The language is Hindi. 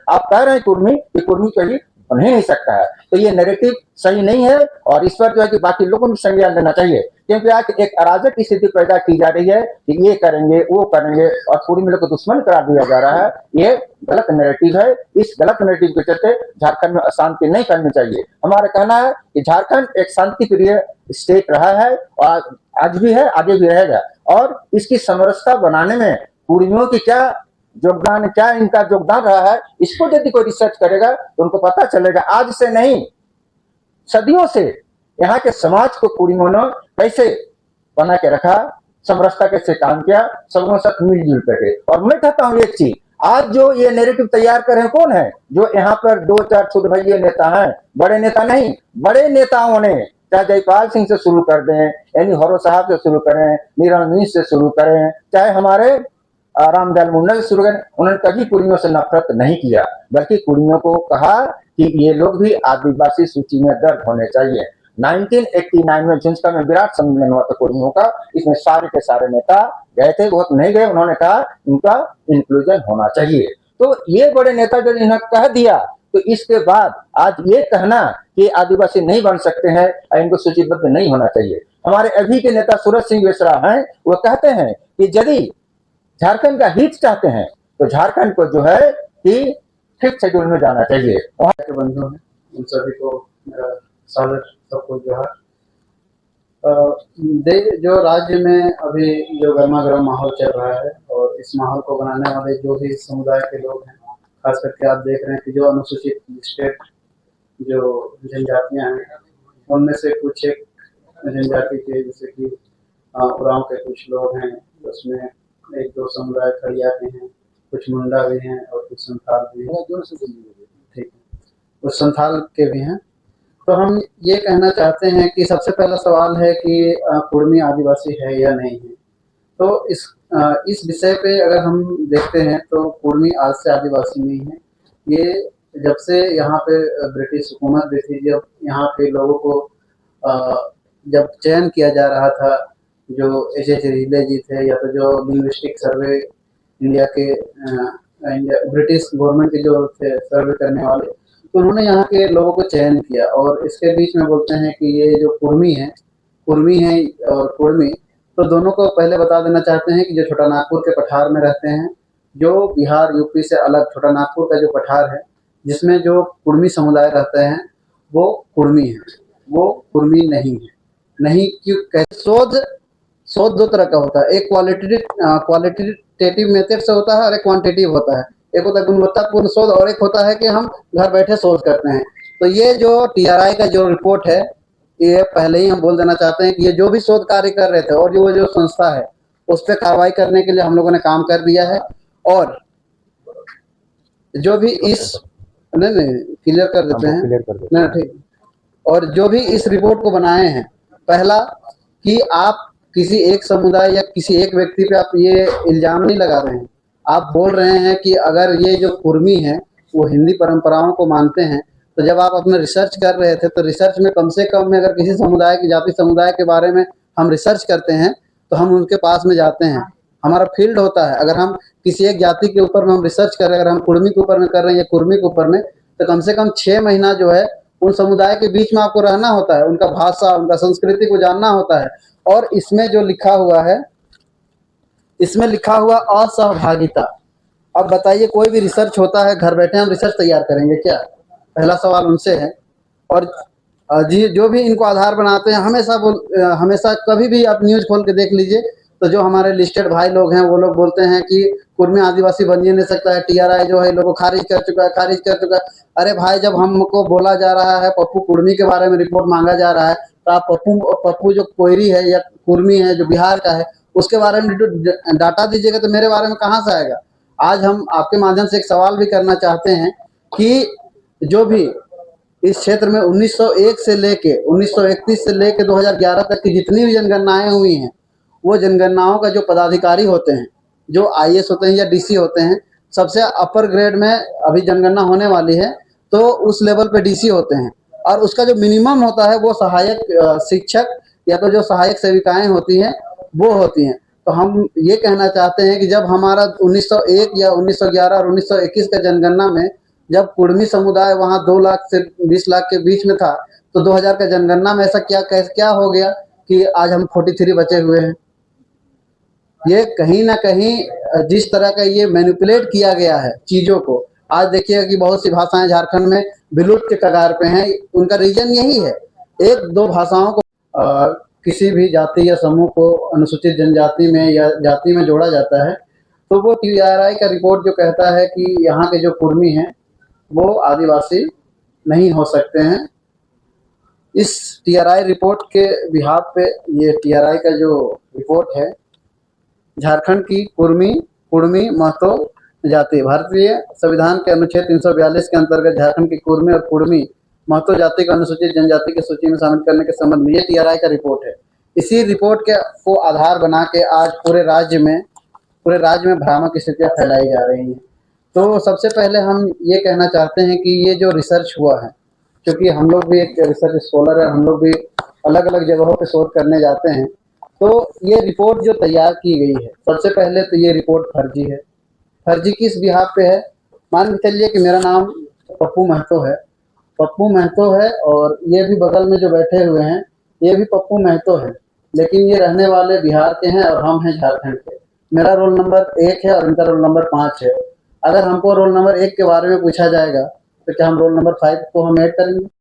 आप कह रहे हैं कुर्मी कि कुर्मी कहीं बन ही नहीं सकता है, तो ये नैरेटिव सही नहीं है और इस पर जो है कि बाकी लोगों को संज्ञान लेना चाहिए, क्योंकि आज एक अराजक की स्थिति पैदा की जा रही है कि ये करेंगे वो करेंगे और कुर्मी लोग को दुश्मन करार दिया जा रहा है। ये गलत नैरेटिव है। इस गलत नैरेटिव के चलते झारखंड में अशांति नहीं करनी चाहिए। हमारा कहना है कि झारखंड एक शांति प्रिय स्टेट रहा है और आज भी है, आगे भी रहेगा, और इसकी समरसता बनाने में कुर्मियों की क्या योगदान, क्या इनका योगदान रहा है, इसको यदि कोई रिसर्च करेगा तो उनको पता चलेगा। आज से नहीं, सदियों से यहाँ के समाज को कुर्मियों ने कैसे बना के रखा, समरसता कैसे काम किया, सबको साथ मिलजुल करके। और मैं कहता हूँ एक चीज, आज जो ये नैरेटिव तैयार कर रहे हैं कौन है? जो यहाँ पर दो चार छोटे भाई नेता हैं, बड़े नेता नहीं। बड़े नेताओं ने, चाहे जयपाल सिंह से शुरू कर दें, यानी हरो साहब से शुरू करें, नीरज मिश्र से शुरू करें, चाहे हमारे रामदयाल मुंडा से शुरू करें, उन्होंने कभी कुर्मियों से नफरत नहीं किया, बल्कि कुर्मियों को कहा कि ये लोग भी आदिवासी सूची में दर्ज होने चाहिए। 1989 में झुंझुनू में विराट सम्मेलन हुआ था कुर्मियों का, इसमें सारे के सारे नेता गए थे, बहुत नहीं गए, उन्होंने कहा इनका इंक्लूजन होना चाहिए। तो ये बड़े नेता जब इन्हें कह दिया, तो इसके बाद आज ये कहना कि आदिवासी नहीं बन सकते हैं, इनको सूचीबद्ध नहीं होना चाहिए। हमारे अभी के नेता सूरज सिंह बेसरा हैं, वो कहते हैं कि यदि झारखंड का हित चाहते हैं तो झारखंड को जो है कि फिफ्थ शेड्यूल में जाना चाहिए। वहाँ के बंधु हैं, उन सभी को मेरा सादर सबको जो है जो राज्य में अभी जो गर्मा गर्म माहौल चल रहा है, और इस माहौल को बनाने वाले जो भी समुदाय के लोग हैं, खास करके आप देख रहे हैं कि जो अनुसूचित स्टेट जो जनजातियां हैं, उनमें से कुछ एक जनजाति के जैसे कि उरांव के कुछ लोग हैं, उसमें एक दो समुदाय खड़िया के हैं, कुछ मुंडा भी हैं और कुछ संथाल भी हैं। ठीक है, कुछ संथाल के भी हैं। तो हम ये कहना चाहते हैं कि सबसे पहला सवाल है कि कुर्मी आदिवासी है या नहीं है। तो इस विषय पे अगर हम देखते हैं तो कुर्मी आज से आदिवासी नहीं है। ये जब से यहाँ पे ब्रिटिश हुकूमत भी थी, जब यहाँ पे लोगों को जब चयन किया जा रहा था, जो एच.एच. रिले जी थे, या तो जो लिंग्विस्टिक सर्वे इंडिया के ब्रिटिश गवर्नमेंट के जो थे सर्वे करने वाले, तो उन्होंने यहाँ के लोगों को चयन किया। और इसके बीच में बोलते हैं कि ये जो कुर्मी है और कुर्मी, तो दोनों को पहले बता देना चाहते हैं कि जो छोटा नागपुर के पठार में रहते हैं, जो बिहार यूपी से अलग छोटा नागपुर का जो पठार है, जिसमें जो कुर्मी समुदाय रहते हैं, वो कुर्मी है, वो कुर्मी नहीं है। नहीं क्यों? शोध दो तरह का होता है, एक क्वालिटेटिव मेथड से होता है और एक क्वांटिटेटिव होता है। एक होता है गुणवत्तापूर्ण शोध और एक होता है कि हम घर बैठे शोध करते हैं। तो ये जो TRI का जो रिपोर्ट है, ये पहले ही हम बोल देना चाहते हैं कि ये जो भी शोध कार्य कर रहे थे और जो संस्था है, उस पर कार्रवाई करने के लिए हम लोगों ने काम कर दिया है। और जो भी इस क्लियर कर देते हैं ना, ठीक। और जो भी इस रिपोर्ट को बनाए हैं, पहला कि आप किसी एक समुदाय या किसी एक व्यक्ति पे आप ये इल्जाम नहीं लगा रहे हैं। आप बोल रहे हैं कि अगर ये जो कुर्मी है वो हिंदी परंपराओं को मानते हैं, तो जब आप अपने रिसर्च कर रहे थे तो रिसर्च में कम से कम में अगर किसी समुदाय की जाति समुदाय के बारे में हम रिसर्च करते हैं तो हम उनके पास में जाते हैं, हमारा फील्ड होता है। अगर हम किसी एक जाति के ऊपर में हम रिसर्च कर रहे हैं, अगर हम कुर्मी के ऊपर में कर रहे हैं या कुर्मी के ऊपर में, तो कम से कम 6 महीना जो है उन समुदाय के बीच में आपको रहना होता है, उनका भाषा, उनका संस्कृति को जानना होता है। और इसमें जो लिखा हुआ है, इसमें लिखा हुआ असहभागिता। अब बताइए, कोई भी रिसर्च होता है, घर बैठे हम रिसर्च तैयार करेंगे क्या? पहला सवाल उनसे है। और जी जो भी इनको आधार बनाते हैं, हमेशा कभी भी आप न्यूज खोल के देख लीजिए, तो जो हमारे लिस्टेड भाई लोग हैं वो लोग बोलते हैं कि कुर्मी आदिवासी बन ही नहीं सकता है, TRI जो है लोगों को खारिज कर चुका है। अरे भाई, जब हमको बोला जा रहा है, पप्पू कुर्मी के बारे में रिपोर्ट मांगा जा रहा है, तो आप पप्पू जो कोयरी है या कुर्मी है जो बिहार का है, उसके बारे में डाटा दीजिएगा, तो मेरे बारे में कहाँ से आएगा? आज हम आपके माध्यम से एक सवाल भी करना चाहते हैं कि जो भी इस क्षेत्र में 1901 से लेके 1931 से लेके 2011 तक की जितनी भी जनगणनाएं हुई हैं, वो जनगणनाओं का जो पदाधिकारी होते हैं, जो IAS होते हैं या DC होते हैं, सबसे अपर ग्रेड में अभी जनगणना होने वाली है, तो उस लेवल पे DC होते हैं। और उसका जो मिनिमम होता है वो सहायक शिक्षक या तो जो सहायक सेविकाएं होती हैं वो होती हैं। तो हम ये कहना चाहते हैं कि जब हमारा 1901 या 1911 और 1921 का जनगणना में जब कुर्मी समुदाय वहाँ 2 लाख से 20 लाख के बीच में था, तो 2000 का जनगणना में ऐसा क्या हो गया कि आज हम 43 बचे हुए हैं। ये कहीं ना कहीं जिस तरह का ये मैनिपुलेट किया गया है चीज़ों को, आज देखिएगा कि बहुत सी भाषाएं झारखंड में विलुप्त के कगार पे हैं। उनका रीजन यही है, 1-2 भाषाओं को किसी भी जाति या समूह को अनुसूचित जनजाति में या जाति में जोड़ा जाता है, तो वो TRI का रिपोर्ट जो कहता है कि यहाँ के जो कुर्मी हैं वो आदिवासी नहीं हो सकते हैं। इस TRI रिपोर्ट के बिहाफ पे ये TRI का जो रिपोर्ट है, झारखंड की कुर्मी महतो जाति भारतीय संविधान के अनुच्छेद 342 के अंतर्गत झारखंड की कुर्मी और कुर्मी महतो जाति को अनुसूचित जनजाति की सूची में शामिल करने के संबंध में ये TRI का रिपोर्ट है। इसी रिपोर्ट के को आधार बना के आज पूरे राज्य में भ्रामक स्थितियां फैलाई जा रही हैं। तो सबसे पहले हम ये कहना चाहते हैं कि ये जो रिसर्च हुआ है, क्योंकि हम लोग भी एक रिसर्च स्कॉलर है, हम लोग भी अलग अलग जगहों पे शोध करने जाते हैं, तो ये रिपोर्ट जो तैयार की गई है, सबसे पहले तो ये रिपोर्ट फर्जी है। फर्जी किस बिहाफ पे है? मान के चलिए कि मेरा नाम पप्पू महतो है और ये भी बगल में जो बैठे हुए हैं ये भी पप्पू महतो है, लेकिन ये रहने वाले बिहार के हैं और हम हैं झारखंड के। मेरा रोल नंबर 1 है और इनका रोल नंबर 5 है। अगर हमको रोल नंबर 1 के बारे में पूछा जाएगा तो क्या हम रोल नंबर 5 को हम ऐड करेंगे?